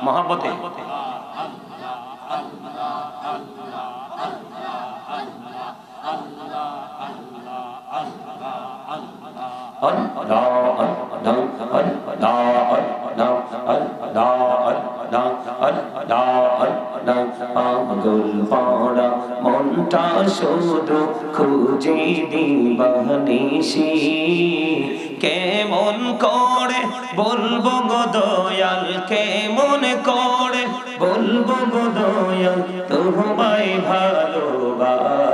মহব্বতে পাগল পাড়া মনটা শুধু খুঁজে দিবানিশি কেমন করে বলবো গো দয়াল কেমন করে বলবো গো দয়াল তোমায় ভালোবাসি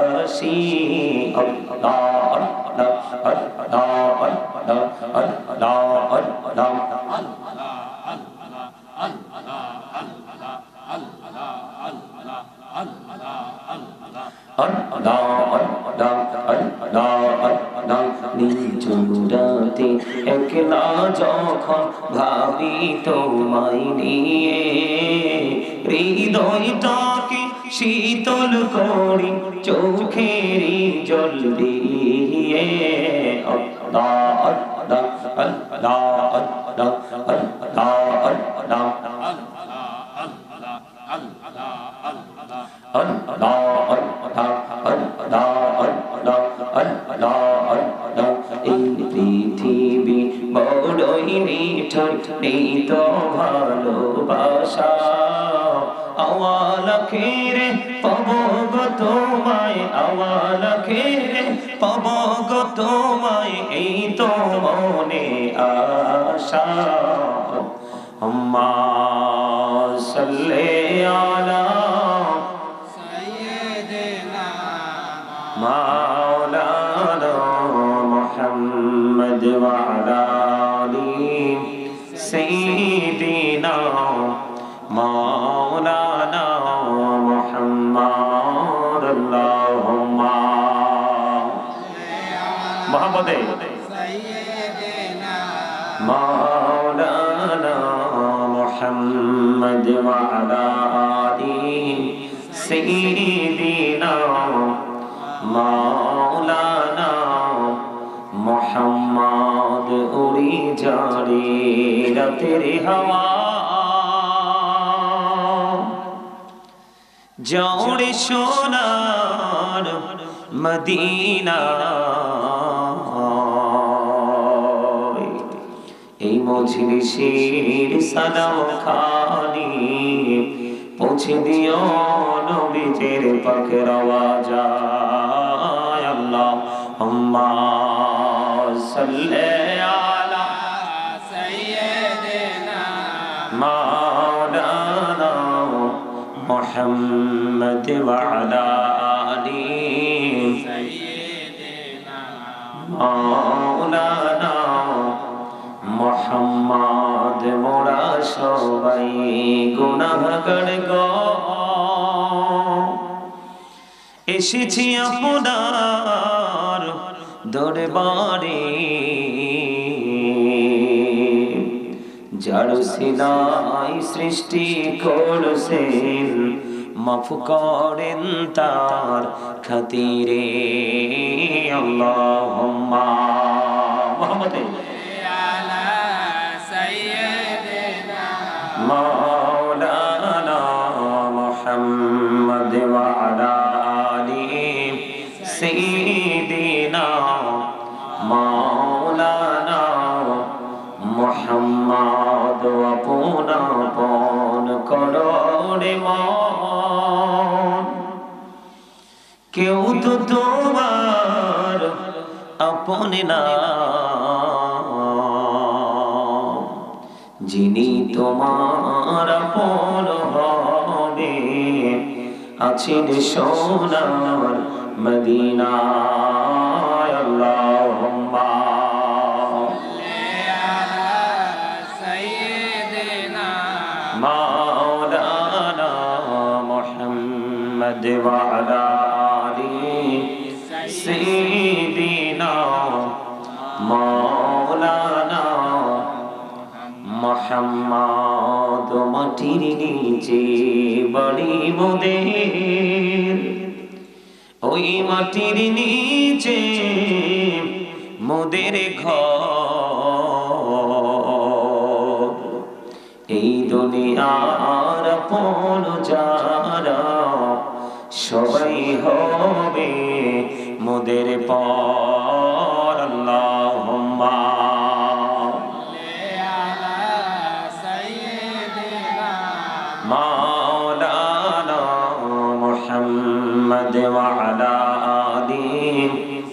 নিঝুরাতে একলা যখন ভাবি তোমায় নিয়ে হৃদয়টাকে শীতল করি চোখেরই জল দিয়ে এই পৃথিবী বড়ই নিঠুর নেই তো ভালোবাসা আওয়ালা খেরে পাবো গো তোমায় আওয়ালা খেরে পাবো গো তোমায় এই তো মনে আশা আম্মা সাল্লি আলা সাইয়্যিদিনা মাওলানা মুহাম্মদ ওয়া আলা আলি সাইয়্যিদিনা মাওলানা মুহাম্মদ আল্লাহুম্মা মুহাম্মদে সাইয়্যিদিনা মাওলানা মুহাম্মদ ওয়া আলা আলি সাইয়্যিদিনা মাওলানা মুহাম্মদ উড়ি যারে রাতের হাওয়া জোড়ে সোনার মদিনা এই মজলিসের সালাম খানি পৌঁছে দিও নবীজির পাকের আওয়াজ আল্লাহুম্মা সাল্লি আলা সাইয়্যিদিনা মাওলানা মুহাম্মদ ওয়া আলা আলি সাইয়্যিদিনা মাওলানা মুহাম্মদ মোরা সবাই গুনাহগার গো এসেছি আপনার দরবারে যার সিলাই সৃষ্টি করছেন মাফ করেন তার খাতিরে আল্লাহুম্মা মুহাম্মদ আলা সাইয়্যিদিনা মাওলানা মুহাম্মদ ওয়া আলা আলি সাইয়্যিদিনা মাওলানা মুহাম্মদ আপন করোরে মন কেউ তো তোমার আপন না যিনি তোমার আপন হবে আছেন সোনার মদিনায় আল্লাহুম্মা মাওলানা মুহাম্মদ ওয়া আলা আলি সাইয়্যিদিনা মাওলানা মুহাম্মদ মাটির নিচে বাড়ি মোদের ওই মাটির নিচে মোদের ঘর। এই দুনিয়ার আপন যারা সবাই হবে মোদের পর। আল্লাহুম্মা মাওলানা মুহাম্মদ ওয়া আলা আলি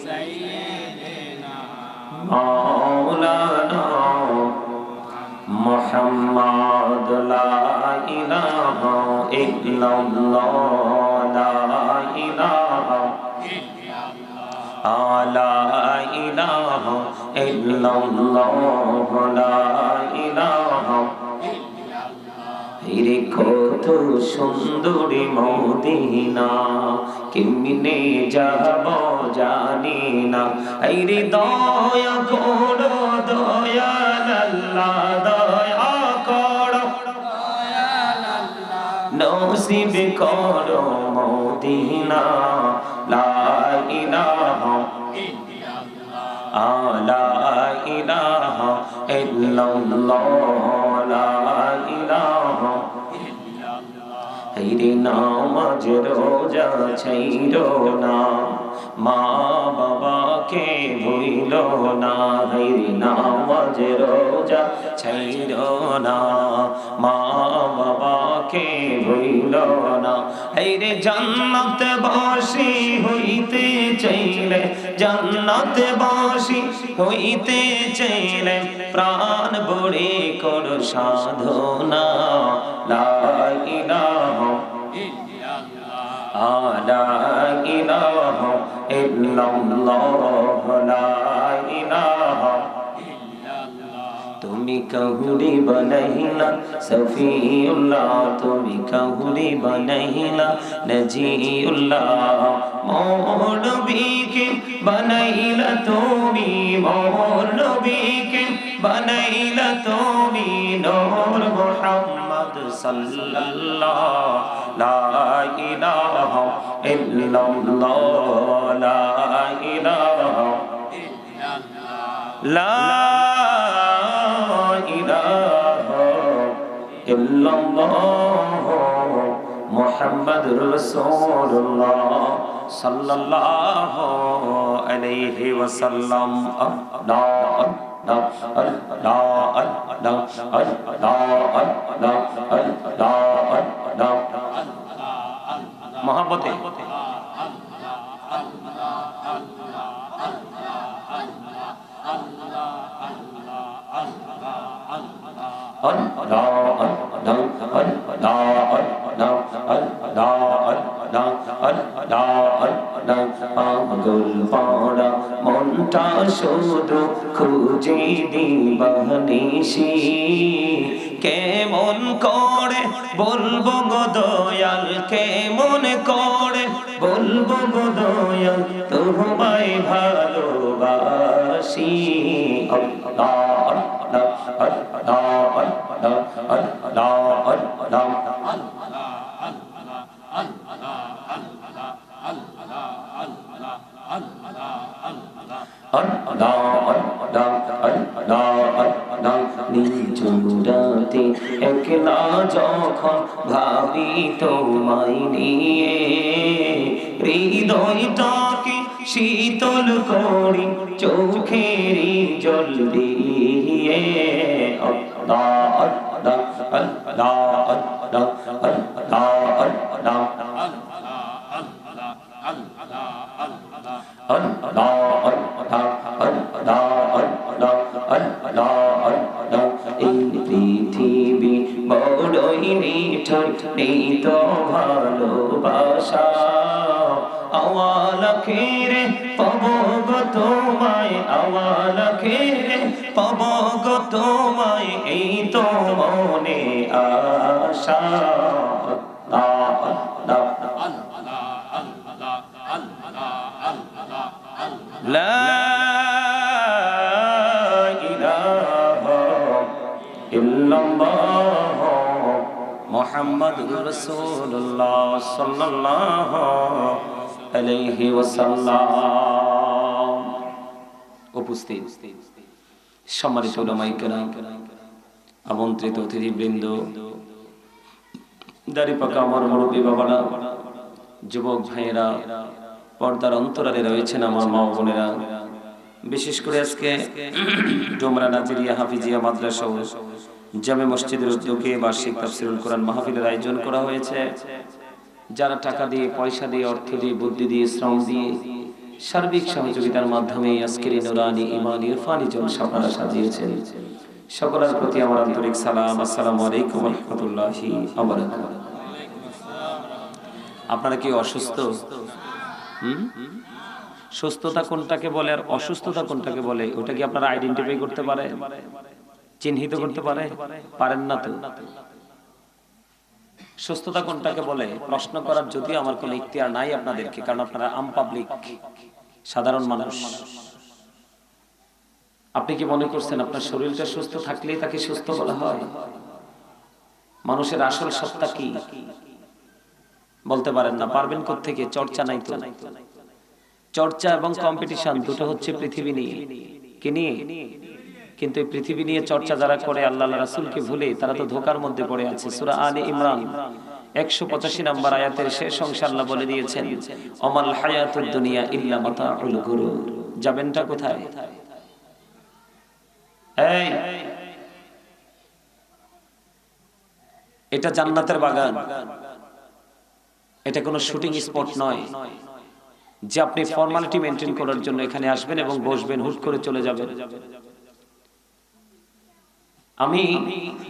সাইয়্যিদিনা মাওলানা মুহাম্মদ। লা ইলাহা ইল্লাল্লাহ লা ইলাহা লা ইলাহা ইল্লাল্লাহ লা ইলাহা। হিরে কত সুন্দরী মদিনা, কেমনে যাব জানি না। আইরে দয়া করো দয়াল আল্লাহ, দয়া করো দয়াল আল্লাহ, নসিব করো মদিনা। লা ইলাহা ইল্লাল্লাহ লা ইলাহা ইল্লাল্লাহ লা ইলাহা। হায়রে নামাজ রোজা ছাইরো না, মা বাবাকে ভুইলো না। হায়রে নামাজ রোজা ছাইরো না, মা বাবাকে ভুইলো না। হায়রে জান্নাত বাসী হইতে চাইলে, জান্নাত বাসী হইতে চাইলে প্রাণ ভরে করো সাধনা। লা ইলাহা ইল্লাল্লাহ লা ইলাহা ইল্লাল্লাহ লা ইলাহা। তুমি কাহুরি বানাইলা সফিউল্লাহ, তুমি কাহুরি বানাইলা নজিউল্লাহ। মোর নবীকে বানাইলা তুমি, মোর নবীকে বানাইলা তুমি নূর মুহাম্মদ সাল্লাল্লাহ। লা ইলাহা ইল্লাল্লাহ লা ইলাহা লা ইল্লাল্লাহ মুহাম্মাদুর রাসূলুল্লাহ সাল্লাল্লাহু আলাইহি ওয়াসাল্লাম। মহব্বতে পাগল পাড়া মনটা শুধু খুঁজে দিবানিশি। কেমন করে বলবো গো দয়াল, কেমন করে বলবো গো দয়াল, তোমায় ভালোবাসি। নিঝুরাতে একলা যখন ভাবি তোমায় নিয়ে, হৃদয়টাকে শীতল করি চোখেরই জল দিয়ে। এই পৃথিবী বড়ই নিঠুর, নেই তো ভালোবাসা। আওয়ালা খেরে পাব গো তোমায়, আওয়ালা খেরে পাব গো তোমায়, এই তো মনে আশা। লা ইলাহা ইল্লাল্লাহ মুহাম্মাদুর রাসূলুল্লাহ সাল্লাল্লাহু আলাইহি ওয়াসাল্লাম। উপস্থিত সম্মানিত উলামায়ে কেরাম, আমন্ত্রিত অতিথিবৃন্দ, দাড়িপাকা আমার মুরব্বী বাবারা, যুবক ভাইয়েরা, পর্দার অন্তরালে রয়েছেন আমার মা বোনেরা, বিশেষ করে আজকে ডোমরা নাজিরিয়া হাফিজিয়া মাদ্রাসা ও জামে মসজিদের উদ্যোগে বার্ষিক তাফসীরুল কোরআন মাহফিলের আয়োজন করা হয়েছে। যারা টাকা দিয়ে, পয়সা দিয়ে, অর্থ দিয়ে, বুদ্ধি দিয়ে, শ্রম দিয়ে, সার্বিক সহযোগিতার মাধ্যমে আজকের এই নুরানি ঈমান ইরফানি জলসা আপনারা সাজিয়েছেন, সকলের প্রতি আমার আন্তরিক সালাম। আসসালামু আলাইকুম ওয়া রাহমাতুল্লাহি ওয়া বারাকাতুহু। আপনারা কি অসুস্থ? সুস্থতা কোনটাকে বলে আর অসুস্থতা কোনটাকে বলে, ওটা কি আপনারা আইডেন্টিফাই করতে পারেন, চিহ্নিত করতে পারেন না তো? সুস্থতা কোনটাকে বলে প্রশ্ন করার যদিও আমার কোনো ইখতিয়ার নাই আপনাদেরকে, কারণ আপনারা আম পাবলিক, সাধারণ মানুষ। আপনি কি মনে করছেন আপনার শরীরটা সুস্থ থাকলেই তাকে সুস্থ বলা হয়? মানুষের আসল সত্তা কি বলতে পারেন না, পারবেন কোত্থেকে? চর্চা নাই তো। চর্চা এবং কম্পিটিশন দুটো হচ্ছে পৃথিবী নিয়ে, কি নিয়ে? কিন্তু এই পৃথিবী নিয়ে চর্চা যারা করে আল্লাহ রাসূলকে ভুলে, তারা তো ধোঁকার মধ্যে পড়ে আছে। সূরা আলে ইমরান 185 নম্বর আয়াতের শেষ অংশে আল্লাহ বলে দিয়েছেন, অমাল হায়াতুদ দুনিয়া ইল্লা মাতাউল গুরুর। যাবেনটা কোথায়? এই এটা জান্নাতের বাগান, এটা কোনো শুটিং স্পট নয় যে আপনি ফর্মালিটি মেইনটেইন করার জন্য এখানে আসবেন এবং বসবেন, হুট করে চলে যাবেন। আমি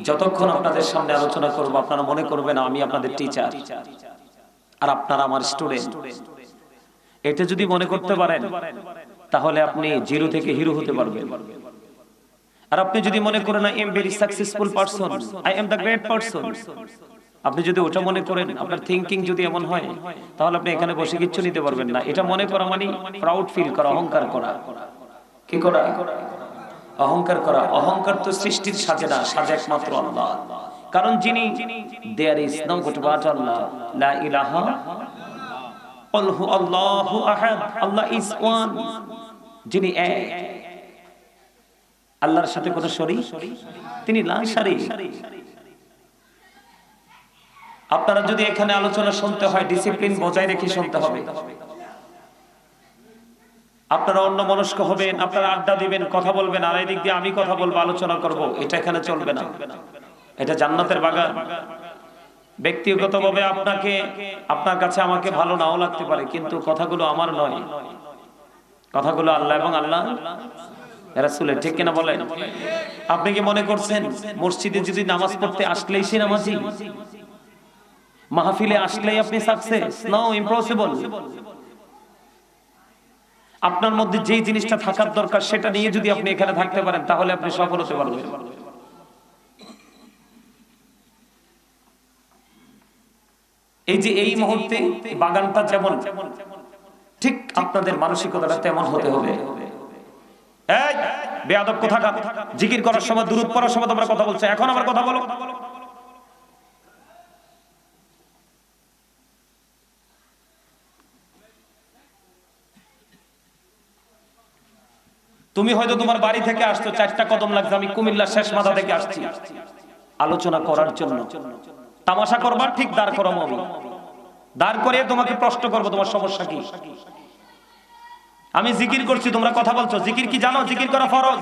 যতক্ষণ আপনাদের সামনে আলোচনা করব, আপনারা মনে করবেন আমি আপনাদের টিচার আর আপনারা আমার স্টুডেন্ট। এটা যদি মনে করতে পারেন তাহলে আপনি জিরো থেকে হিরো হতে পারবেন। আর আপনি যদি মনে করেন I am very successful person, I am the great person, আপনি যদি ওটা মনে করেন, আপনার থিংকিং যদি এমন হয়, তাহলে আপনি এখানে বসে কিচ্ছু নিতে পারবেন না। এটা মনে করা মানে প্রাউড ফিল করা, অহংকার করা। কি করা? অহংকার করা। অহংকার তো সৃষ্টির সাজে না, সাজে একমাত্র আল্লাহ। কারণ যিনি there is no god but Allah, লা ইলাহা কুল হু আল্লাহু আহাদ, আল্লাহ ইজ ওয়ান, যিনি এক, আল্লাহর সাথে কোনো শরীক, তিনি লা শারীক। আপনারা যদি এখানে আলোচনা শুনতে হয়, ডিসিপ্লিন বজায় রেখে শুনতে হবে। আপনারা অন্য মনস্ক হবেন, আপনারা আড্ডা দিবেন, কথা বলবেন, আর এই দিক দিয়ে আমি কথা বলবো, আলোচনা করব, এটা এখানে চলবে না। এটা জান্নাতের বাগান। ব্যক্তিগতভাবে আপনাকে, আপনার কাছে আমাকে ভালো নাও লাগতে পারে, কিন্তু কথাগুলো আমার নয়, কথাগুলো আল্লাহ এবং আল্লাহ রাসূলের। ঠিক কিনা বলেন? আপনি কি মনে করছেন মসজিদে যদি নামাজ পড়তে আসলেই সে নামাজি, মাহফিলে আসলেই আপনি সাকসেস? No, impossible. আপনার মধ্যে যে জিনিসটা থাকার দরকার সেটা নিয়ে যদি আপনি এখানে থাকতে পারেন, তাহলে আপনি সফল হতে পারবেন। এই যে এই মুহূর্তে বাগানটা যেমন, ঠিক আপনাদের মানসিকতাটা তেমন হতে হবে। এই বেয়াদব কোথাকার, জিকির করার সময়, দুরূদ পড়ার সময় তোমরা কথা বলছো, এখন আবার কথা বলো। তুমি হয়তো তোমার বাড়ি থেকে আসছো, 4টা কদম লাগছে, আমি কুমিল্লার শেষ মাথা থেকে আসছি আলোচনা করার জন্য। তামাশা করবার, ঠিক দাঁড় করাবো আমি, দাঁড় করে তোমাকে প্রশ্ন করবো তোমার সমস্যা কি। আমি জিকির করছি, তোমরা কথা বলছো। জিকির কি জানো? জিকির করা ফরজ।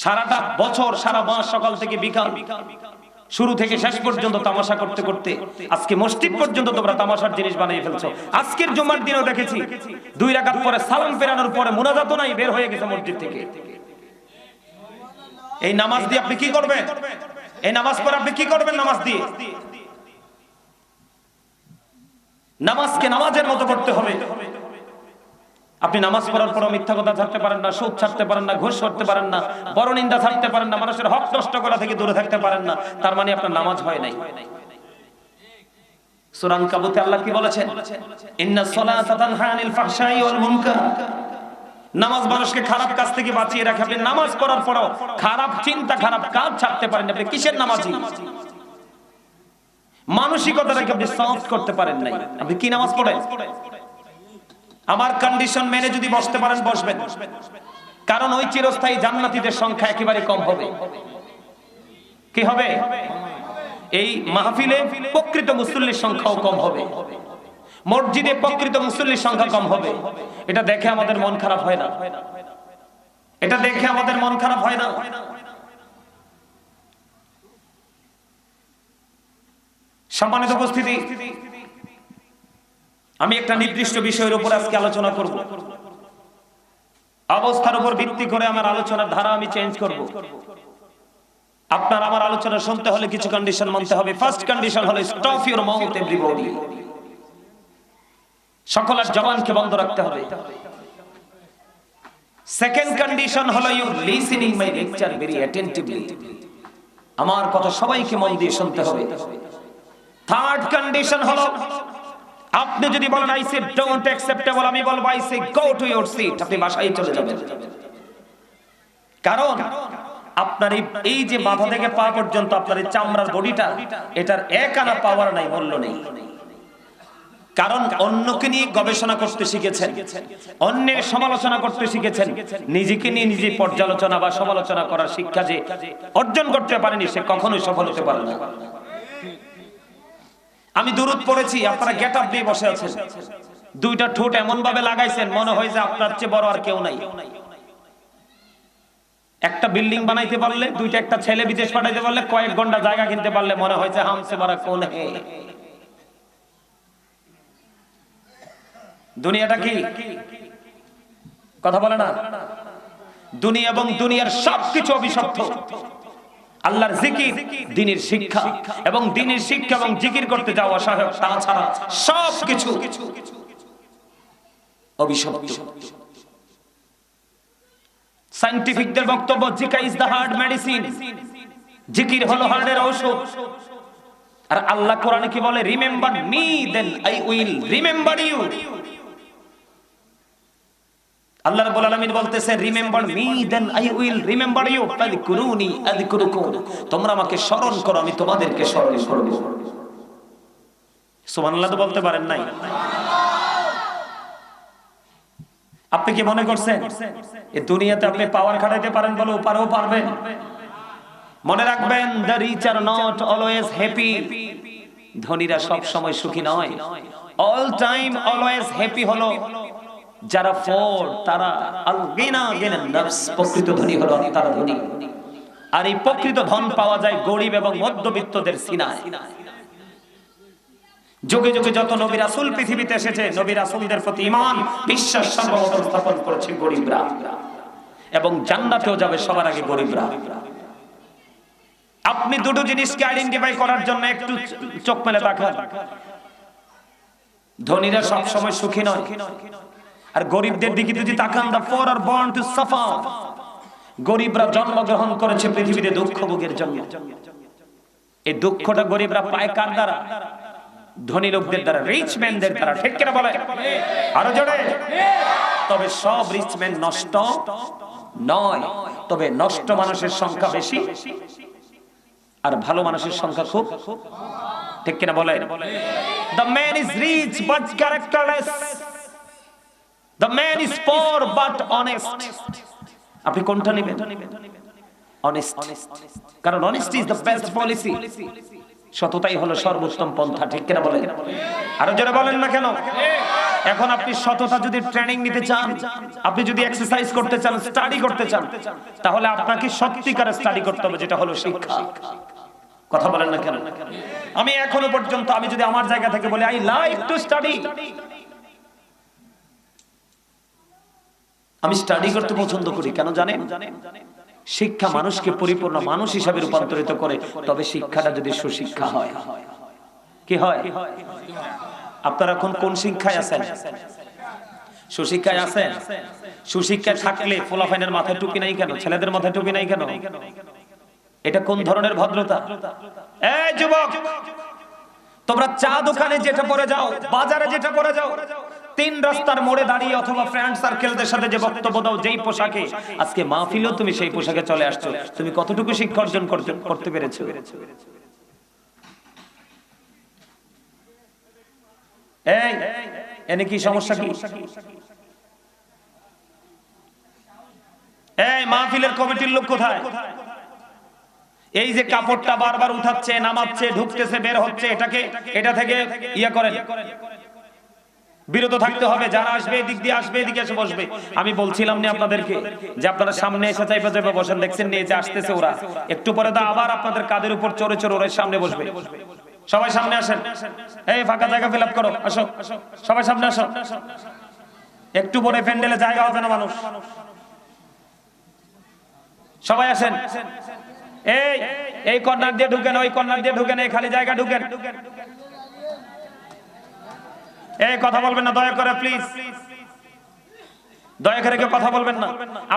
সারাটা বছর, সারা মাস, সকাল থেকে বিকাল, শুরু থেকে শেষ পর্যন্ত তামাশা করতে করতে আজকে মসজিদ পর্যন্ত তোমরা তামাশার জিনিস বানিয়ে ফেলছো। আজকের জুমার দিনও দেখেছি 2 রাকাত পরে সালাম ফেরানোর পরে মুনাজাতও নাই, বের হয়ে গেছে মসজিদ থেকে। এই নামাজ দিয়ে আপনি কি করবেন? এই নামাজ পড়ে আপনি কি করবেন? নামাজ দিয়ে, নামাজকে নামাজের মতো করতে হবে। আপনি নামাজ পড়ার পর মিথ্যা কথা ছাড়তে পারেন না, সুদ ছাড়তে পারেন না, ঘুষ ছাড়তে পারেন না, পরনিন্দা ছাড়তে পারেন না, মানুষের হক নষ্ট করা থেকে দূরে থাকতে পারেন না, তার মানে আপনার নামাজ হয় নাই। সূরা আনকাবুতে আল্লাহ কি বলেছেন? ইন্নাস সালাতা তানহা আনিল ফাহশাই ওয়াল মুনকার। নামাজ মানুষকে খারাপ কাজ থেকে বাঁচিয়ে রাখে। আপনি নামাজ পড়ার পরও খারাপ চিন্তা, খারাপ কাজ ছাড়তে পারেন, আপনি কিসের নামাজি? মানসিকতাটাকে আপনি সফট করতে পারেন নাই। আপনি কি নামাজ পড়েন? আমার কন্ডিশন মেনে যদি বসতে পারেন বসবেন, কারণ ওই চিরস্থায়ী জান্নাতীদের সংখ্যা একেবারে কম হবে। কি হবে? এই মাহফিলে প্রকৃত মুসল্লির সংখ্যাও কম হবে, মসজিদে প্রকৃত মুসল্লির সংখ্যা কম হবে। এটা দেখে আমাদের মন খারাপ হয় না? এটা দেখে আমাদের মন খারাপ হয় না? সম্মানিত উপস্থিতি, আমি একটা নির্দিষ্ট বিষয়ের উপর আজকে আলোচনা করব। অবস্থার উপর ভিত্তি করে আমার আলোচনার ধারা আমি চেঞ্জ করব। আপনার আমার আলোচনা শুনতে হলে কিছু কন্ডিশন মানতে হবে। ফার্স্ট কন্ডিশন হলো স্টপ ইউর মাউথ এভরিবডি। সকলের জবানকে বন্ধ রাখতে হবে। সেকেন্ড কন্ডিশন হলো you listening my lecture very attentively. আমার কথা সবাইকে মন দিয়ে শুনতে হবে। থার্ড কন্ডিশন হলো আপনি যদি বলেন আই সে ডোন্ট অ্যাকসেপ্টেবল, আমি বলবো I say go to your seat, আপনি বাসায় চলে যাবেন। কারণ আপনার এই যে মাথা থেকে পা পর্যন্ত আপনার এই চামড়ার বডিটা, এটার এক আনা পাওয়ার নাই, মূল্য নেই। কারণ অন্যকে নিয়ে গবেষণা করতে শিখেছেন, অন্যের সমালোচনা করতে শিখেছেন, নিজেকে নিয়ে নিজে পর্যালোচনা বা সমালোচনা করার শিক্ষা যে অর্জন করতে পারেনি সে কখনোই সফল হতে পারে না। আমি দুরূদ পড়েছি, আপনারা গেট আপ দিয়ে বসে আছেন, দুইটা ঠোঁট এমন ভাবে লাগাইছেন মনে হয় যে আপনার চেয়ে বড় আর কেউ নাই। একটা বিল্ডিং বানাইতে পারলে, দুইটা একটা ছেলে বিদেশ পাঠাইতে পারলে, কয়েক ঘন্টা জায়গা কিনতে পারলে মনে হয় যে হামসে বড় কোন হে। দুনিয়াটা কি কথা বলে না? দুনিয়া এবং দুনিয়ার সবকিছু অভিশপ্ত। আল্লাহর জিকির, দ্বীনের শিক্ষা এবং দ্বীনের শিক্ষা এবং জিকির করতে যাওয়া সহায়ক, তাছাড়া সবকিছু অভিশপ্ত। সায়েন্টিফিকদের বক্তব্য জিকির ইজ দ্য হার্ট মেডিসিন, জিকির হলো হার্টের ঔষধ। আর আল্লাহ কোরআনে কি বলে? Remember me then I will remember you. আল্লাহ রাব্বুল আলামিন বলতেছে remember me then I will remember you ফাযকুরুনি আযকুরুকুম, তোমরা আমাকে স্মরণ করো আমি তোমাদেরকে স্মরণ করব। সুবহানাল্লাহ তো বলতে পারেন নাই? আপনি কি মনে করছেন এই দুনিয়াতে আপনি পাওয়ার খাটাইতে পারেন বলে ওপারেও পারবেন? মনে রাখবেন, the rich are not always happy. ধনীরা সব সময় সুখী নয়। অল টাইম অলওয়েজ হ্যাপি হলো যারা ফোর, তারা আল গিনা গিনা নফস, প্রকৃত ধনী হলো তারা ধনী। আর এই প্রকৃত ধন পাওয়া যায় গরিব এবং মধ্যবিত্তদের সিনায়। যুগে যুগে যত নবী রাসূল পৃথিবীতে এসেছে, নবী রাসূলদের প্রতি ঈমান বিশ্বাস সর্বপ্রথম স্থাপন করেছে গরিবরা, এবং জান্নাতেও যাবে সবার আগে গরিবরা। আপনি দুটো জিনিসকে আইডেন্টিফাই করার জন্য একটু চোখ মেলে তাকান। ধনীরা সব সময় সুখী নয়, আর গরিবদের দিকে যদি তাকান, দা পোর আর বর্ন টু সাফার। গরিবরা জন্মগ্রহণ করেছে পৃথিবীতে দুঃখ ভোগের জন্য। এই দুঃখটা গরিবরা পায় কার দ্বারা? ধনী লোকদের দ্বারা, রিচ ম্যানদের দ্বারা। ঠিক কিনা বলে? আরো জোরে। তবে সব রিচ ম্যান নষ্ট নয়, তবে নষ্ট মানুষের সংখ্যা বেশি আর ভালো মানুষের সংখ্যা খুব। ঠিক কিনা বলে? The man is rich but characterless. The man is poor but honest. আপনি কোনটা নেবেন? Honest. কারণ honesty is the best policy. সততাই হলো সর্বোত্তম পন্থা। ঠিক কিনা বলেন? আরো যারা বলেন না কেন? এখন আপনি সততা যদি ট্রেনিং নিতে চান, আপনি যদি এক্সারসাইজ করতে চান, স্টাডি করতে চান, তাহলে আপনাকে সত্যিকারে স্টাডি করতে হবে, যেটা হলো শিক্ষা। কথা বলেন না কেন? আমি এখনো পর্যন্ত, আমি যদি আমার জায়গা থেকে বলি, আই লাইক টু স্টাডি, আমি স্টাডি করতে পছন্দ করি। কেন জানেন? শিক্ষা মানুষকে পরিপূর্ণ মানুষ হিসাবে রূপান্তরিত করে। তবে শিক্ষাটা যদি সুশিক্ষা হয়, কি হয়? আপনারা এখন কোন শিক্ষায় আছেন? সুশিক্ষায় আছেন? সুশিক্ষায় থাকলে ফোলাফাইনের মাথায় টুপি নাই কেন? ছেলেদের মাথায় টুপি নাই কেন? এটা কোন ধরনের ভদ্রতা? এই যুবক, তোমরা চা দোকানে যেটা পরে যাও, বাজারে যেটা পরে যাও, তিন রাস্তার মোড়ে দাঁড়িয়ে অথবা ফ্রেন্ড সার্কেলদের সাথে যে বক্তব্য দাও, যেই পোশাকে, আজকে মাহফিলেও তুমি সেই পোশাকে চলে আসছো, তুমি কতটুকু শিক্ষা অর্জন করতে পেরেছো? এই এনে কি সমস্যা কি? এই মাহফিলের কমিটির লোক কোথায়? এই যে কাপড়টা বারবার উঠাচ্ছে, নামাচ্ছে, ঢুকতেছে, বের হচ্ছে, এটা থেকে ইয়া করেন, বিরত থাকতে হবে। যারা আসবে এদিক দিয়ে আসবে, এদিকে এসে বসবে। আমি বলছিলাম না আপনাদেরকে যে আপনারা সামনে এসে চাইবে চাইবে বসেন, দেখছেন নিয়ে যে আসতেছে ওরা, একটু পরে তো আবার আপনাদের কাদের উপর চড়ে চড়ে ওরা সামনে বসবে। সবাই সামনে আসেন, এই ফাঁকা জায়গা ফিল আপ করো, আসো সবাই সামনে আসো। একটু পরে প্যান্ডেলে জায়গা হবে না মানুষ, সবাই আসেন। এই কর্নার দিয়ে ঢুকেন, ওই কর্নার দিয়ে ঢুকেন, এই খালি জায়গা ঢুকেন। এই কথা বলবেন না দয়া করে, প্লিজ দয়া করে কেউ কথা বলবেন না।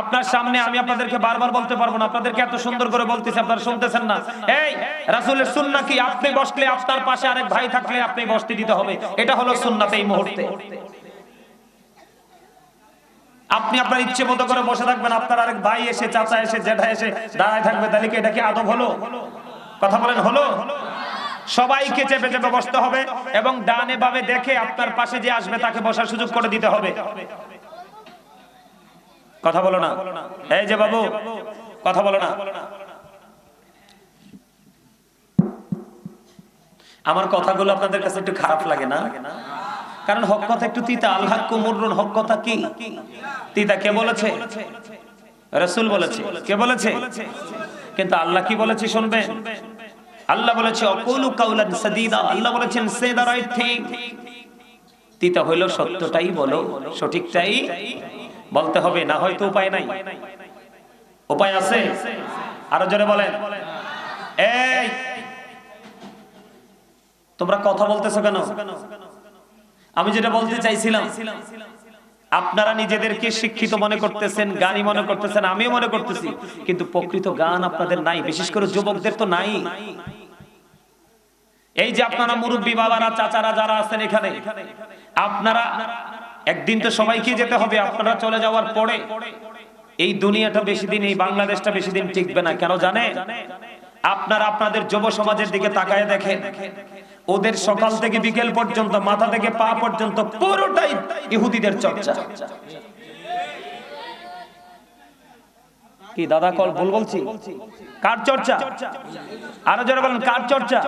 আপনার সামনে আমি আপনাদেরকে বারবার বলতে পারবো না, আপনাদেরকে এত সুন্দর করে বলতেছি, আপনারা শুনতেছেন না। এই রাসূলের সুন্নাহ কি? আপনি বসলে আপনার পাশে আরেক ভাই থাকলে আপনি বসতে দিতে হবে, এটা হলো সুন্নাত। এই মুহূর্তে আপনি আপনার ইচ্ছে মতো করে বসে থাকবেন, আপনার আরেক ভাই এসে, চাচা এসে, জেঠা এসে দাঁড়ায় থাকবে, তাহলে কি এটা কি আদব হলো? কথা বলেন, হলো? সবাইকে চেপে চেপে বসতে হবে এবং ডানে বামে দেখে আপনার পাশে যে আসবে তাকে বসার সুযোগ করে দিতে হবে। কথা বলো না, এই যে বাবু কথা বলো না। আমার কথাগুলো আপনাদের কাছে একটু খারাপ লাগে না? কারণ হক কথা একটু তিতা। আল হাক্কু মুররুন, হক কথা কি তিতা। কে বলেছে? রাসূল বলেছে। কে বলেছে? কিন্তু আল্লাহ কি বলেছে শুনবেন? আল্লাহ বলেছে অকুলু কাউলান সাদীদা। আল্লাহ বলেছেন সে দা রাইট থিং। তিতা হইল সত্যটাই বলো, সঠিকটাই বলতে হবে, না হয়তো উপায় নাই। উপায় আছে? আরো জোরে বলেন। এই তোমরা কথা বলতেছো কেন? আমি যেটা বলতে চাইছিলাম, আপনারা নিজেদেরকে শিক্ষিত মনে করতেছেন, জ্ঞানী মনে করতেছেন, আমিও মনে করতেছি, কিন্তু প্রকৃত জ্ঞান আপনাদের নাই, বিশেষ করে যুবকদের তো নাই। এই যে আপনারা মুরব্বী বাবারা, চাচারা যারা আছেন এখানে, আপনারা একদিন তো সবাইকে যেতে হবে। আপনারা চলে যাওয়ার পরে এই দুনিয়াটা বেশি দিন, এই বাংলাদেশটা বেশি দিন টিকবে না। কেন জানেন? আপনারা আপনাদের যুব সমাজের দিকে তাকায় দেখেন, ওদের সকাল থেকে বিকেল পর্যন্ত, মাথা থেকে পা পর্যন্ত পুরোটাই ইহুদিদের চর্চা। কি দাদা কল ভুল বলছি? কার চর্চা? আরো যারা বলেন কার চর্চা?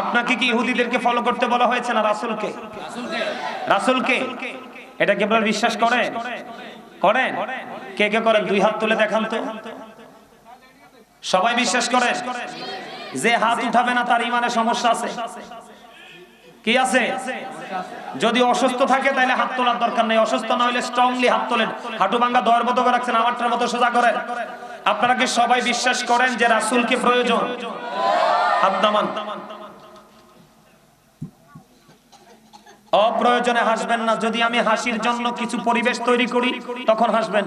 আপনাকে কি ইহুদিদেরকে ফলো করতে বলা হয়েছে না রাসূলকে? রাসূলকে। এটা কি আপনারা বিশ্বাস করেন? করেন? কে কে করেন? দুই হাত তুলে দেখান তো। সবাই বিশ্বাস করেন? যে হাত উঠাবে না তার ইমানে সমস্যা আছে। কি আছে? যদি অসুস্থ থাকে তাহলে হাত তোলার দরকার নেই, অসুস্থ না হলে স্ট্রংলি হাত তোলেন। হাঁটু ভাঙা দয়ের মতো করে রাখছেন, আমারটার মতো সোজা করেন। আপনারা কি সবাই বিশ্বাস করেন যে রাসূলকে প্রয়োজন? হাত নামান। অপ্রয়োজনে হাসবেন না। যদি আমি হাসির জন্য কিছু পরিবেশ তৈরি করি তখন হাসবেন,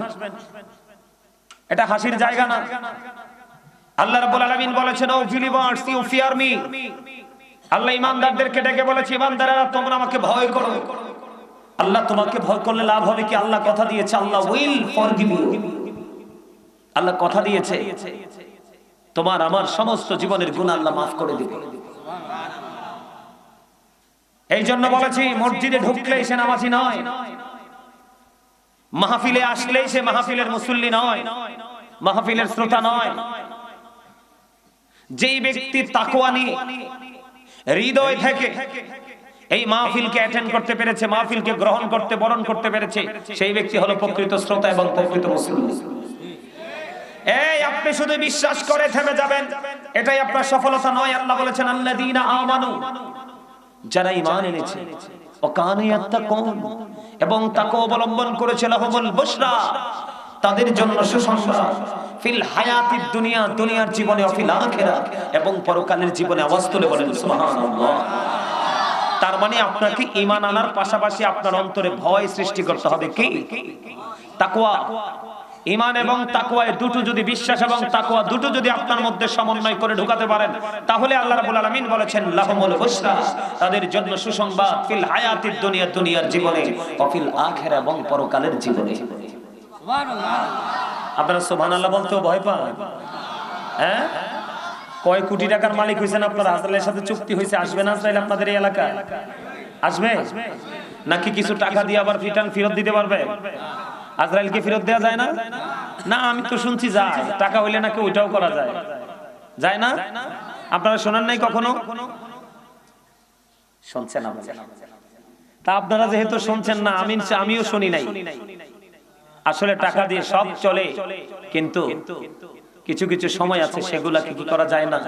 এটা হাসির জায়গা না। আল্লাহ রাব্বুল আলামিন বলেছেন, O believers you fear me. আল্লাহ ঈমানদারদেরকে ডেকে বলেছে, ঈমানদারেরা তোমরা আমাকে ভয় করো। আল্লাহ তোমাকে ভয় করলে লাভ হবে কি? আল্লাহ কথা দিয়েছে, আল্লাহ উইল ফরগিভ ইউ। আল্লাহ কথা দিয়েছে, তোমার আমার সমস্ত জীবনের গুনাহ আল্লাহ মাফ করে দিবে। এই জন্য বলেছি, মসজিদে ঢুকলেই সে নামাজি নয়, মাহফিলে আসলেই সে মাহফিলের মুসল্লি নয়, মাহফিলের শ্রোতা নয়। যেই ব্যক্তি তাকওয়া নিয়ে হৃদয় থেকে এই মাহফিলকে অ্যাটেন্ড করতে পেরেছে, মাহফিলকে গ্রহণ করতে, বরণ করতে পেরেছে, সেই ব্যক্তি হলো প্রকৃত শ্রোতা এবং প্রকৃত মুসলিম। এই আপনি শুধু বিশ্বাস করে থেমে যাবেন, এটাই আপনার সফলতা নয়। আল্লাহ বলেছেন, আল্লাযীনা আমানু, যারা ঈমান এনেছে, ও কানু ইয়াত্তাকুন, এবং তাকওয়া অবলম্বন করেছে, লাহুমুল বুশরা, তাদের জন্য সুসংবাদ, ফিল হায়াতিদ দুনিয়া, দুনিয়ার জীবনে, ও ফিল আখিরাত, এবং পরকালের জীবনে। আওয়াজ তুলে বলেন সুবহানাল্লাহ। তার মানে আপনাকে ঈমান আনার পাশাপাশি আপনার অন্তরে ভয় সৃষ্টি করতে হবে। কি? তাকওয়া। ঈমান এবং তাকওয়া দুটো যদি, বিশ্বাস এবং তাকওয়া দুটো যদি আপনার মধ্যে সমন্বয় করে ঢুকাতে পারেন, তাহলে আল্লাহ রাব্বুল আলামিন বলেছেন, লাহুমুল বুশরা, তাদের জন্য সুসংবাদ, ফিল হায়াতিদ দুনিয়া, দুনিয়ার জীবনে, ও ফিল আখিরা, এবং পরকালের জীবনে। সুবহানাল্লাহ। আপনারা সুবহানাল্লাহ বলতেও ভয় পান? হ্যাঁ, কয় কোটি টাকার মালিক হইছেন আপনারা? আজরাইলের সাথে চুক্তি হয়েছে, আসবে না আজরাইল আপনাদের এই এলাকায়? আসবে নাকি কিছু টাকা দিয়ে আবার রিটার্ন ফেরত দিতে পারবে? আজরাইলকে ফেরত দেওয়া যায় না? না, আমি তো শুনছি যায়, টাকা হইলে নাকি ওইটাও করা যায়। যায় না? আপনারা শোনেন নাই কখনো? শুনছেন না? তা আপনারা যেহেতু শুনছেন না, আমিও শুনি নাই। আসলে টাকা দিয়ে সব চলে, কিন্তু কিছু কিছু সময় আছে সেগুলাকে কি করা যায় না।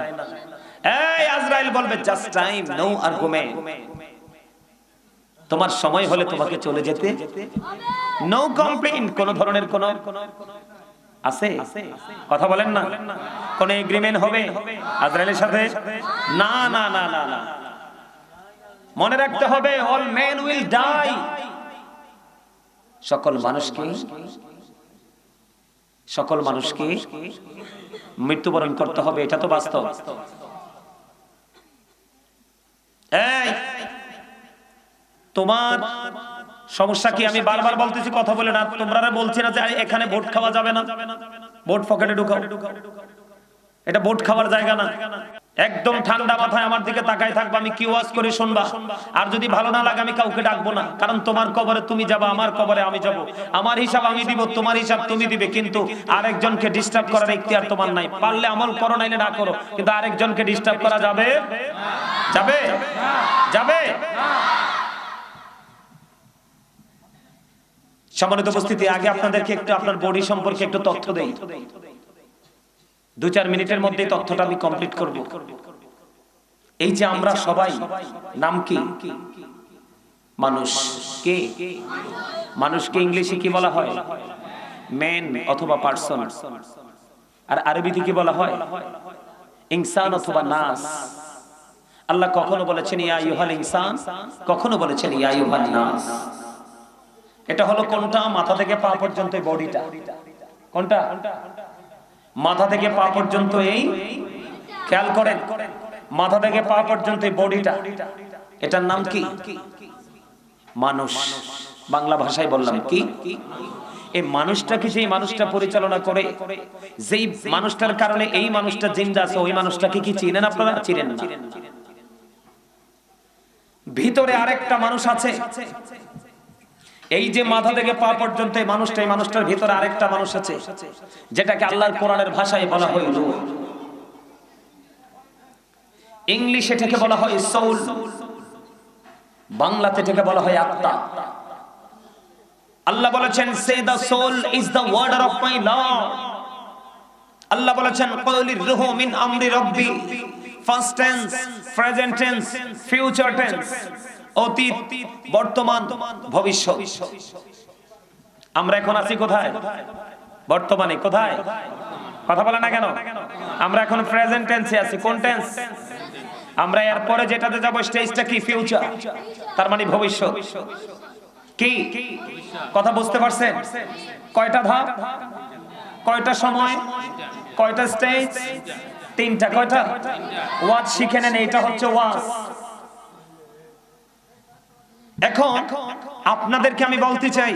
এই আজরাইল বলবে জাস্ট টাইম, নো আর্গুমেন্ট। তোমার সময় হলে তোমাকে চলে যেতে নো কমপ্লেইন। কোন ধরনের কোন আছে? কথা বলেন না। কোন এগ্রিমেন্ট হবে আজরাইলের সাথে? না না না না না। মনে রাখতে হবে অল মেন উইল ডাই। সকল মানুষকে মৃত্যুবরণ করতে হবে, এটা তো বাস্তব। এই তোমার সমস্যা কি? আমি বারবার বলতেছি কথা বলে না, তোমরা বলছি না যে এখানে ভোট খাওয়া যাবে না, ভোট পকেটে ঢুকাও। এটা ভোট খাওয়ার জায়গা না। একদম ঠান্ডা মাথায় আমার দিকে তাকায় থাকবা, আমি কি ওয়াজ করে শুনবা। আর যদি ভালো না লাগে আমি কাউকে ডাকবো না, কারণ তোমার কবরে তুমি যাবা, আমার কবরে আমি যাব। আমার হিসাব আমি দিব, তোমার হিসাব তুমি দিবে, কিন্তু আরেকজনকে ডিস্টার্ব করার ইখতিয়ার তোমার নাই। পারলে আমল করো, নাইলে না করো, কিন্তু আরেকজনকে ডিস্টার্ব করা যাবে? যাবে? যাবে? সম্মানিত উপস্থিতি, আগে আপনাদেরকে একটু আপনার বডি সম্পর্কে একটু তথ্য দেই। 2-4 মিনিটের মধ্যে তথ্যটা আমি কমপ্লিট করব। এই যে আমরা সবাই, নাম কি? মানুষ। কে? মানুষকে ইংলিশে কি বলা হয়? ম্যান অথবা পারসন। আর আরবিতে কি বলা হয়? ইনসান অথবা নাস। আল্লাহ কখনো বলেছেন ইয়া আইয়ুহাল ইনসান, কখনো বলেছেন ইয়া আইয়ুহান নাস। এটা হলো কোনটা? মাথা থেকে পা পর্যন্ত এই বডিটা। কোনটা? মাথা থেকে পা পর্যন্ত এই, খেয়াল করেন, মাথা থেকে পা পর্যন্ত এই বডিটা, এটার নাম কি? মানুষ। বাংলা ভাষায় বললাম কি? এই মানুষটাকে, যেই মানুষটা পরিচালনা করে, যেই মানুষটার কারণে এই মানুষটা জিন্দা আছে, ওই মানুষটাকে কি চিনেন আপনারা? চিনেন না। ভিতরে আরেকটা মানুষ আছে। এই যে মাথা থেকে পা পর্যন্ত এই মানুষটা, এই মানুষটার ভিতরে আরেকটা মানুষ আছে, যেটাকে আল্লাহর কোরআনের ভাষায় বলা হয় রূহ। ইংলিশে এটাকে বলা হয় সোল, বাংলাতে এটাকে বলা হয় আত্মা। আল্লাহ বলেছেন say the soul is the order of my lord. আল্লাহ বলেছেন ক্বালির রূহু মিন আমরি রাব্বি। First tense, present tense, future tense, অতীত, বর্তমান, ভবিষ্যৎ। আমরা এখন আছি কোথায়? বর্তমানে। কোথায়? কথা বলে না কেন? আমরা এখন প্রেজেন্ট টেন্সে আছি। কোন টেন্স? আমরা এর পরে যেটাতে যাব স্টেজটা কি? ফিউচার, তার মানে ভবিষ্যৎ। কি কথা বুঝতে পারছেন? কয়টা ধাপ, কয়টা সময়, কয়টা স্টেজ? 3টা। কয়টা? ওয়াজ শিখে নেন, এটা হচ্ছে ওয়াজ। এখন আপনাদেরকে আমি বলতে চাই,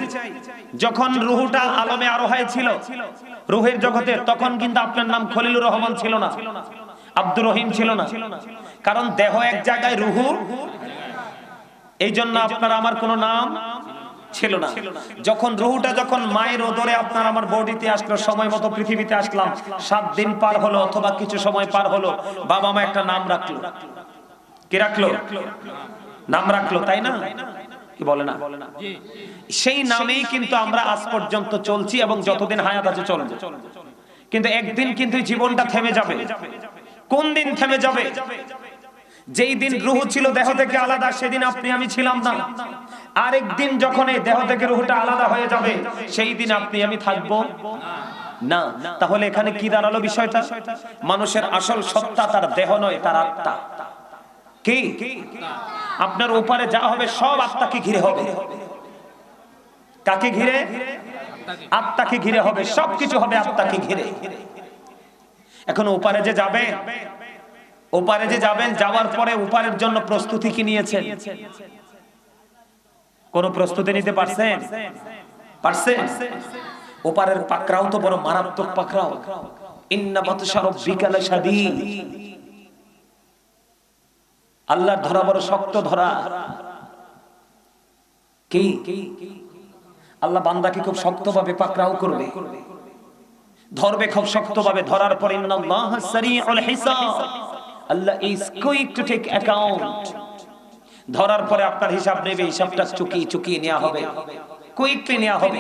যখন রূহটা আলমে আরোহায় ছিল, রূহের জগতে, তখন কিন্তু আপনার নাম খলিলুর রহমান ছিল না, আব্দুর রহিম ছিল না। কারণ দেহ এক জায়গায়, রূহ, এই জন্য আপনার আমার কোনো নাম ছিল না। যখন রূহটা যখন মায়ের উদরে আপনার আমার বডিতে আসলো, সময় মতো পৃথিবীতে আসলাম, 7 দিন পার হলো অথবা কিছু সময় পার হলো, বাবা মা একটা নাম রাখলো। কি রাখলো? নাম রাখলো, তাই না? কি বলে না? সেই নামেই কিন্তু আমরা আজ পর্যন্ত চলছি এবং যতদিন হায়াত আছে চলবে। কিন্তু একদিন কিন্তু জীবনটা থেমে যাবে। কোন দিন থেমে যাবে? যেই দিন রূহ ছিল দেহ থেকে আলাদা, সেদিন আপনি আমি ছিলাম না। আরেকদিন যখন এই দেহ থেকে রূহটা আলাদা হয়ে যাবে, সেই দিন আপনি আমি থাকবো না। তাহলে এখানে কি দাঁড়ালো বিষয়টা? মানুষের আসল সত্তা তার দেহ নয়, তার আত্মা। কি? আপনার উপরে যা হবে সব আত্মাকে ঘিরে হবে। কাকে ঘিরে? আত্মাকে ঘিরে হবে। সবকিছু হবে আত্মাকে ঘিরে। এখন উপরে যে যাবেন, ওপারে যে যাবেন, যাওয়ার পরে ওপারের জন্য প্রস্তুতি কি নিয়েছেন? কোন প্রস্তুতি নিতে পারছেন? পারছেন? ওপারের পাকড়াও তো বড় মারাত্মক পাকড়াও। ইন্না বাতশা রাব্বিকা লাশাদীদ। আল্লাহর ধরা বড় শক্ত ধরা। কি আল্লাহ বান্দাকে খুব শক্তভাবে পাকড়াও করবে, ধরবে খুব শক্তভাবে। ধরার পর ইন্নাল্লাহ সারিউল হিসাব, Allah is quick to take account. ধরার পরে আপনার হিসাব নেবে, হিসাবটা চুকিয়ে নেওয়া হবে, কুইকলি নেওয়া হবে।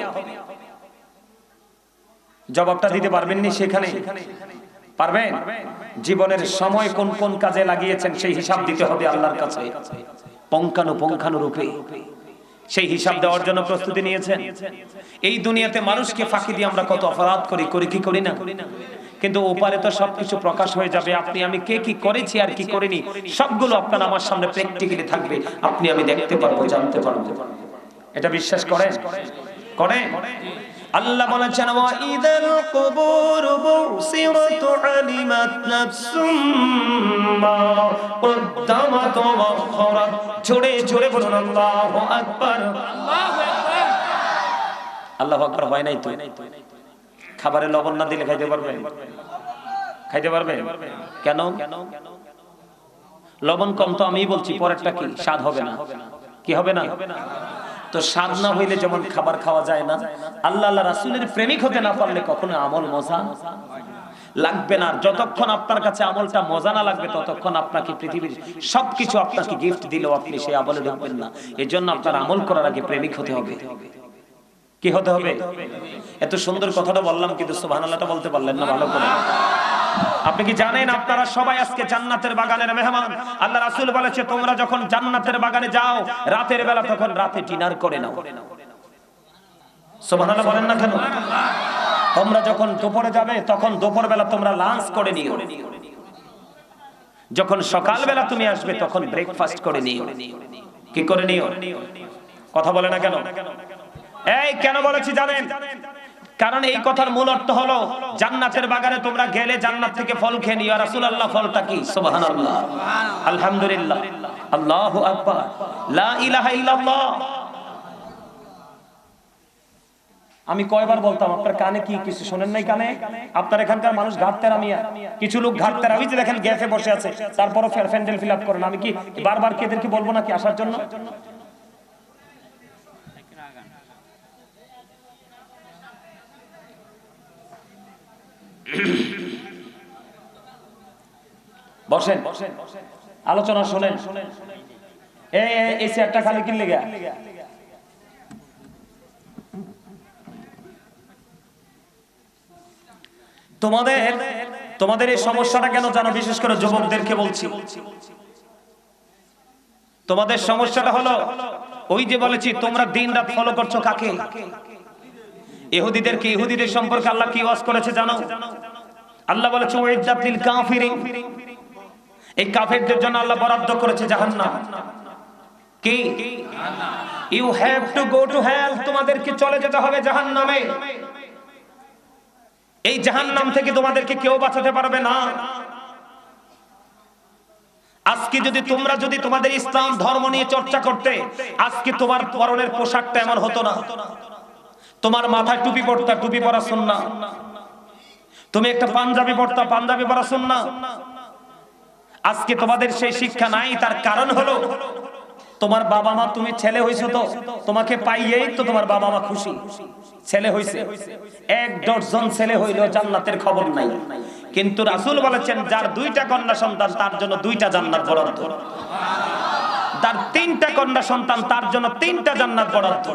জবাবটা দিতে পারবেন নি সেখানে? পারবেন? জীবনের সময় কোন কোন কাজে লাগিয়েছেন সেই হিসাব দিতে হবে আল্লাহর কাছে পুঙ্খানুপুঙ্খানুরূপে। সেই হিসাব দেওয়ার জন্য প্রস্তুতি নিয়েছেন? এই দুনিয়াতে মানুষকে ফাঁকি দিয়ে আমরা কত অপরাধ করি কি করি না? কিন্তু ওপারে তো সবকিছু প্রকাশ হয়ে যাবে। আপনি আমি কে কি করেছি আর কি করিনি সবগুলো আপনার আমার সামনে প্র্যাকটিক্যালি থাকবে, আপনি আমি দেখতে পারবো, জানতে পারবো। এটা বিশ্বাস করেন? করেন? আল্লাহ বলেছেন ওয়া ইদাল কুবুর বুসিরাত আলিমাত নাফসুম মা কদ্দামাত ওয়া আখরাত। জোরে জোরে বলুন আল্লাহু আকবার। আল্লাহু আকবার। আল্লাহু আকবার হয় নাই তো? খাবারে লবণ না দিলে খাইতে পারবেন? খাইতে পারবেন? কেন? লবণ কম তো আমিই বলছি, পরেরটা কি? স্বাদ হবে না। কি হবে না? তো স্বাদ না হইলে যেমন খাবার খাওয়া যায় না, আল্লাহ আল্লাহ রাসূলের প্রেমিক হতে না পারলে কখনো আমল মজা লাগবে না। যতক্ষণ আপনার কাছে আমলটা মজা না লাগবে ততক্ষণ আপনাকে পৃথিবীর সবকিছু আপনাকে গিফট দিলেও আপনি সেই আমলে ঢুকবেন না। এজন্য আপনার আমল করার আগে প্রেমিক হতে হবে। কি হতে হবে? এত সুন্দর কথাটা বললাম কিন্তু সুবহানাল্লাহটা বলতে পারলেন না ভালো করে। আপনি কি জানেন আপনারা সবাই আজকে জান্নাতের বাগানের মেহমান? আল্লাহ রাসূল বলেছে তোমরা যখন জান্নাতের বাগানে যাও রাতের বেলা তখন রাতে ডিনার করে নাও। সুবহানাল্লাহ বলেন না কেন? তোমরা যখন দুপুরে যাবে তখন দুপুর বেলা তোমরা লাঞ্চ করে নিও। যখন সকাল বেলা তুমি আসবে তখন ব্রেকফাস্ট করে নিও। কি করে নিও? কথা বলে না কেন? এই কেন বলেছি জানেন? কারণ এই কথার মূল অর্থ হলো জান্নাতের বাগানে তোমরা গেলে জান্নাত থেকে ফল খেয়ে নিও। রাসূলুল্লাহ ফলটা কি? সুবহানাল্লাহ, আলহামদুলিল্লাহ, আল্লাহু আকবার, লা ইলাহা ইল্লাল্লাহ। আমি কয়বার বলতাম, আপনার কানে কি কিছু শোনেন নাই? কানে আপনার এখানকার মানুষ ঘাটতেরামিয়া, কিছু লোক ঘাটতেরামি যে দেখেন গ্যাসে বসে আছে তারপরও ফ্যান্ডেল ফিল আপ করেন। আমি কি বারবার কেদেরকে বলবো নাকি আসার জন্য? বসেন, আলোচনা শোনেন। এই চেয়ারটা খালি কি লেগা? তোমাদের এই সমস্যাটা কেন জানো? বিশেষ করে যুবকদেরকে বলছি, তোমাদের সমস্যাটা হলো ওই যে বলেছি তোমরা দিন রাত ফলো করছো কাকে? ইহুদিদেরকে। ইহুদিদের সম্পর্কে আল্লাহ কি ওয়াজ করেছে জানো? আল্লাহ বলেছে ওয়াইদাত লিল কাফিরিন, এই কাফেরদের জন্য আল্লাহ বরাদ্দ করেছে জাহান্নাম। কি? You have to go to hell, তোমাদেরকে চলে যেতে হবে জাহান্নামে। এই জাহান্নাম থেকে তোমাদেরকে কেউ বাঁচাতে পারবে না। আজকে যদি তোমরা তোমাদের ইসলাম ধর্ম নিয়ে চর্চা করতে, আজকে তোমার পরনের পোশাকটা এমন হতো না। তোমার মাথায় টুপি পড়তা, টুপি পরা সুন্নাহ। তুমি একটা পাঞ্জাবি পড়তা, পাঞ্জাবি পরা সুন্নাহ। আজকে তোমাদের সেই শিক্ষা নাই। তার কারণ হলো তোমার বাবা মা, তুমি ছেলে হইছো তো তোমাকে পাইয়েই তো তোমার বাবা মা খুশি। ছেলে হইছে, 1 ডজন ছেলে হইলেও জান্নাতের খবর নাই। কিন্তু রাসূল বলেছেন যার 2টা কন্যা সন্তান তার জন্য 2টা জান্নাত বরাদ্দ। তার 3টা কন্যা সন্তান তার জন্য 3টা জান্নাত বরাদ্দ।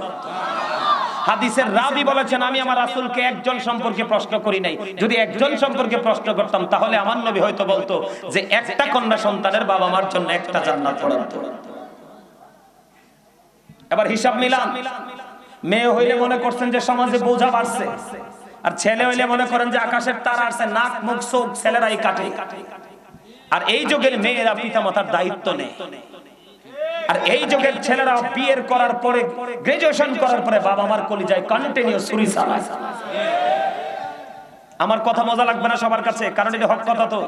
হাদিসের রাবী বলেছেন আমি আমার রাসূলকে একজন সম্পর্কে প্রশ্ন করি নাই। যদি একজন সম্পর্কে প্রশ্ন করতাম তাহলে আমার নবী হয়তো বলতো যে একটা কন্যা সন্তানের বাবা মার জন্য 1টা জান্নাত বরাদ্দ। এবার হিসাব মিলান। মেয়ে হইলে মনে করছেন যে সমাজে বোঝা বাড়ছে, আর ছেলে হইলে মনে করেন যে আকাশের তারা আসছে, নাক মুখ চোখ ছেলেরাই কাটে। আর এই যুগের মেয়েরা পিতামাতার দায়িত্ব নেয়। আর এই যুগের ছেলেরা বিয়ের করার পরে, গ্রাজুয়েশন করার পরে বাবা মার কলিজায় কন্টিনিউ ছুরি চালায়। আমার কথা মজা লাগবে না সবার কাছে, কারণ এটা হক কথা। তো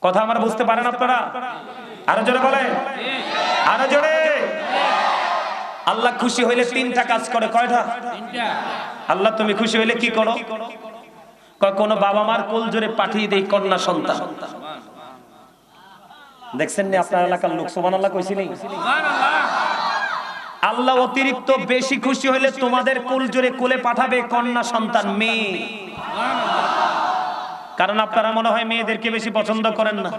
কথা আমার বুঝতে পারেন আপনারা? আরো জোরে বলেন, আরো জোরে। আল্লাহ খুশি হইলে 3টা কাজ করে। কয়টা? আল্লাহ তুমি খুশি হইলে কি করো? কোন বাবা মার কোল জোরে পাঠিয়ে দেই কন্যা সন্তান। দেখছেন না আপনার এলাকার লোক সুবহানাল্লাহ কইছিলেন? আল্লাহ অতিরিক্ত বেশি খুশি হলে তোমাদের কুল জোরে কোলে পাঠাবে কন্যা সন্তান মেয়ে। কারণ আপনারা মনে হয় মেয়েদেরকে বেশি পছন্দ করেন না।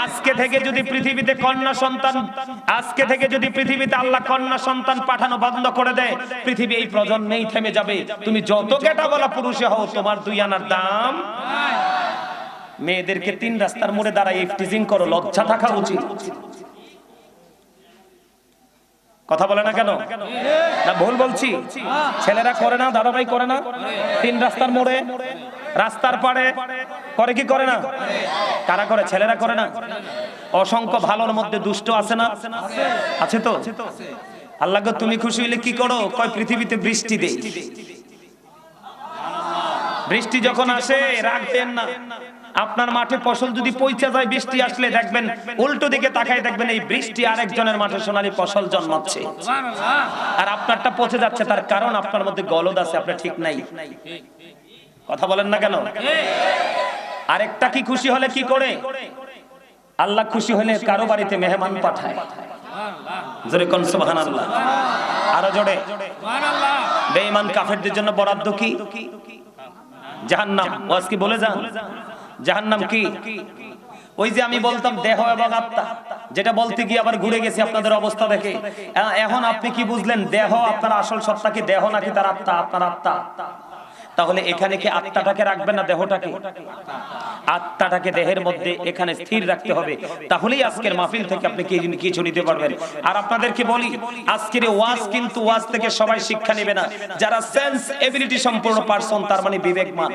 আজকে থেকে যদি পৃথিবীতে কন্যা সন্তান, আজকে থেকে যদি পৃথিবীতে আল্লাহ কন্যা সন্তান পাঠানো বন্ধ করে দেয়, পৃথিবী এই প্রজন্মেই থেমে যাবে। তুমি যত গেটা বলা পুরুষে হও, তোমার 2 আনার দাম। মেয়েদেরকে 3 রাস্তার মোড়ে দাঁড়ায় ইফটিজিং করো, লজ্জা থাকা উচিত। কথা বলে না কেন? না ভুল বলছি? ছেলেরা করে না, দাদা ভাই করে না? 3 রাস্তার মোড়ে, রাস্তার পাড়ে করে কি করে না? কারা করে? ছেলেরা করে না? অসংখ্য ভালোর মধ্যে দুষ্ট আছে না? আছে তো। আল্লাহ গো তুমি খুশি হইলে কি করো? কয় পৃথিবীতে বৃষ্টি দেই। বৃষ্টি যখন আসে রাখবেন না। আপনার মাঠে ফসল যদি পচে যায়, বৃষ্টি আসলে দেখবেন উল্টো দিকে তাকায় দেখবেন এই বৃষ্টি আরেকজনের মাঠে সোনালী ফসল জন্মাচ্ছে, আর আপনারটা পচে যাচ্ছে। তার কারণ আপনার মধ্যে গলদ আছে, আপনার ঠিক নাই। কথা বলেন না কেন? আরেকটা কি খুশি হলে কি করে? আল্লাহ খুশি হলে কারো বাড়িতে মেহমান পাঠায়। জোরে কোন সুবহানাল্লাহ। আরো জোরে সুবহানাল্লাহ। বেঈমান কাফেরদের জন্য বরাদ্দ কি? জাহান্নাম। ওয়াজ কি বলে যান? জাহান্নাম কি? ওই যে আমি বলতাম দেহ এবং আত্মা, যেটা বলতে গিয়ে আবার ঘুরে গেছি আপনাদের অবস্থা দেখে। এখন আপনি কি বুঝলেন? দেহ আপনার আসল সত্তা কি দেহ নাকি তার আত্মা? আপনার আত্মা। তাহলে এখানে কি আত্মাটাকে রাখবেন না দেহটাকে? আত্মাটাকে দেহের মধ্যে এখানে স্থির রাখতে হবে, তাহলেই আজকের মাহফিল থেকে আপনি কিছু নিতে পারবেন। আর আপনাদেরকে বলি, আজকের ওয়াজ কিন্তু ওয়াজ থেকে সবাই শিক্ষা নেবে না। যারা সেন্স এবিলিটি সম্পূর্ণ পারসন, তার মানে বিবেকমান,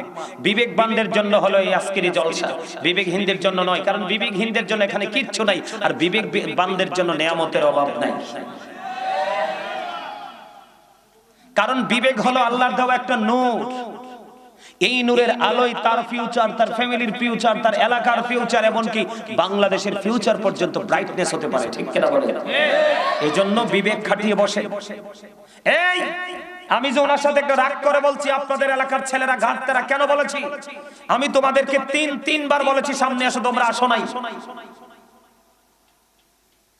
বিবেকবানদের জন্য হলো এই আজকের জলসা, বিবেকহীনদের জন্য নয়। কারণ বিবেকহীনদের জন্য এখানে কিচ্ছু নাই, আর বিবেকবানদের জন্য নেয়ামতের অভাব নাই। কারণ বিবেক হলো আল্লাহর দেওয়া একটা নূর। এই নূরের আলোয় তার ফিউচার, তার ফ্যামিলির ফিউচার, তার এলাকার ফিউচার, এমনকি বাংলাদেশের ফিউচার পর্যন্ত ব্রাইটনেস হতে পারে। ঠিক কিনা বলেন? এই জন্য বিবেক খাটিয়ে বসে। এই আমি যে ওনার সাথে একটা রাগ করে বলছি, আপনাদের এলাকার ছেলেরা ঘাটতেরা কেন বলেছি? আমি তোমাদেরকে 3বার বলেছি সামনে আসো, তোমরা আসো নাই।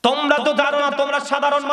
তোমরা তো জানো না, তোমরা সাধারণ